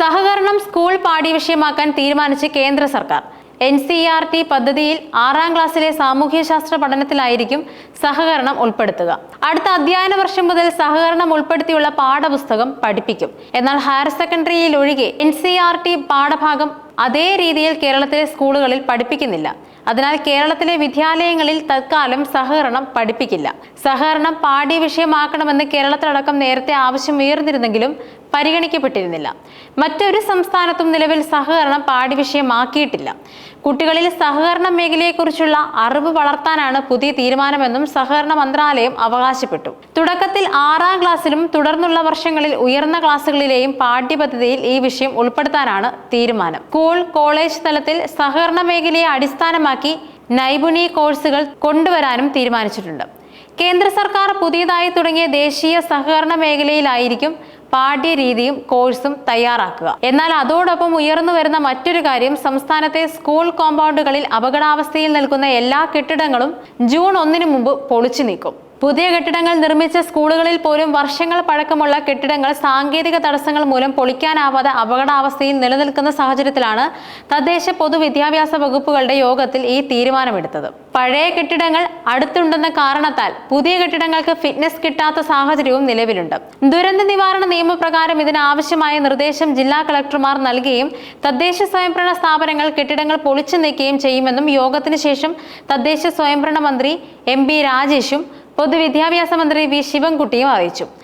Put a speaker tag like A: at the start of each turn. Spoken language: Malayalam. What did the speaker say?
A: സഹകരണം സ്കൂൾ പാഠ്യവിഷയമാക്കാൻ തീരുമാനിച്ച് കേന്ദ്ര സർക്കാർ. NCERT പദ്ധതിയിൽ 6ാം ക്ലാസ്സിലെ സാമൂഹ്യശാസ്ത്ര പഠനത്തിലായിരിക്കും സഹകരണം ഉൾപ്പെടുത്തുക. അടുത്ത അധ്യയന വർഷം മുതൽ സഹകരണം ഉൾപ്പെടുത്തിയുള്ള പാഠപുസ്തകം പഠിപ്പിക്കും. എന്നാൽ ഹയർ സെക്കൻഡറിയിൽ ഒഴികെ NCERT പാഠഭാഗം അതേ രീതിയിൽ കേരളത്തിലെ സ്കൂളുകളിൽ പഠിപ്പിക്കുന്നില്ല. അതിനാൽ കേരളത്തിലെ വിദ്യാലയങ്ങളിൽ തൽക്കാലം സഹകരണം പഠിപ്പിക്കില്ല. സഹകരണം പാഠ്യവിഷയമാക്കണമെന്ന് കേരളത്തിലടക്കം നേരത്തെ ആവശ്യം ഉയർന്നിരുന്നെങ്കിലും പരിഗണിക്കപ്പെട്ടിരുന്നില്ല. മറ്റൊരു സംസ്ഥാനത്തും നിലവിൽ സഹകരണം പാഠ്യവിഷയമാക്കിയിട്ടില്ല. കുട്ടികളിൽ സഹകരണ മേഖലയെക്കുറിച്ചുള്ള അറിവ് വളർത്താനാണ് പുതിയ തീരുമാനമെന്നും സഹകരണ മന്ത്രാലയം അവകാശപ്പെട്ടു. തുടക്കത്തിൽ 6ാം ക്ലാസ്സിലും തുടർന്നുള്ള വർഷങ്ങളിൽ ഉയർന്ന ക്ലാസ്സുകളിലെയും പാഠ്യപദ്ധതിയിൽ ഈ വിഷയം ഉൾപ്പെടുത്താനാണ് തീരുമാനം. സ്കൂൾ, കോളേജ് തലത്തിൽ സഹകരണ മേഖലയെ അടിസ്ഥാനമാക്കി നൈപുണി കോഴ്സുകൾ കൊണ്ടുവരാനും തീരുമാനിച്ചിട്ടുണ്ട്. കേന്ദ്ര സർക്കാർ പുതിയതായി തുടങ്ങിയ ദേശീയ സഹകരണ മേഖലയിലായിരിക്കും പാഠ്യരീതിയും കോഴ്സും തയ്യാറാക്കുക. എന്നാൽ അതോടൊപ്പം ഉയർന്നു വരുന്ന മറ്റൊരു കാര്യം, സംസ്ഥാനത്തെ സ്കൂൾ കോമ്പൗണ്ടുകളിൽ അപകടാവസ്ഥയിൽ നിൽക്കുന്ന എല്ലാ കെട്ടിടങ്ങളും ജൂൺ 1 മുമ്പ് പൊളിച്ചു നീക്കും. പുതിയ കെട്ടിടങ്ങൾ നിർമ്മിച്ച സ്കൂളുകളിൽ പോലും വർഷങ്ങൾ പഴക്കമുള്ള കെട്ടിടങ്ങൾ സാങ്കേതിക തടസ്സങ്ങൾ മൂലം പൊളിക്കാനാവാതെ അപകടാവസ്ഥയിൽ നിലനിൽക്കുന്ന സാഹചര്യത്തിലാണ് തദ്ദേശ പൊതുവിദ്യാഭ്യാസ വകുപ്പുകളുടെ യോഗത്തിൽ ഈ തീരുമാനമെടുത്തത്. പഴയ കെട്ടിടങ്ങൾ അടുത്തുണ്ടെന്ന കാരണത്താൽ പുതിയ കെട്ടിടങ്ങൾക്ക് ഫിറ്റ്നസ് കിട്ടാത്ത സാഹചര്യവും നിലവിലുണ്ട്. ദുരന്ത നിവാരണ നിയമപ്രകാരം ഇതിനാവശ്യമായ നിർദ്ദേശം ജില്ലാ കളക്ടർമാർ നൽകുകയും തദ്ദേശ സ്വയംഭരണ സ്ഥാപനങ്ങൾ കെട്ടിടങ്ങൾ പൊളിച്ചു നീക്കുകയും ചെയ്യുമെന്നും യോഗത്തിന് ശേഷം തദ്ദേശ സ്വയംഭരണ മന്ത്രി MP രാജേഷും പൊതുവിദ്യാഭ്യാസ മന്ത്രി V ശിവൻകുട്ടിയും അറിയിച്ചു.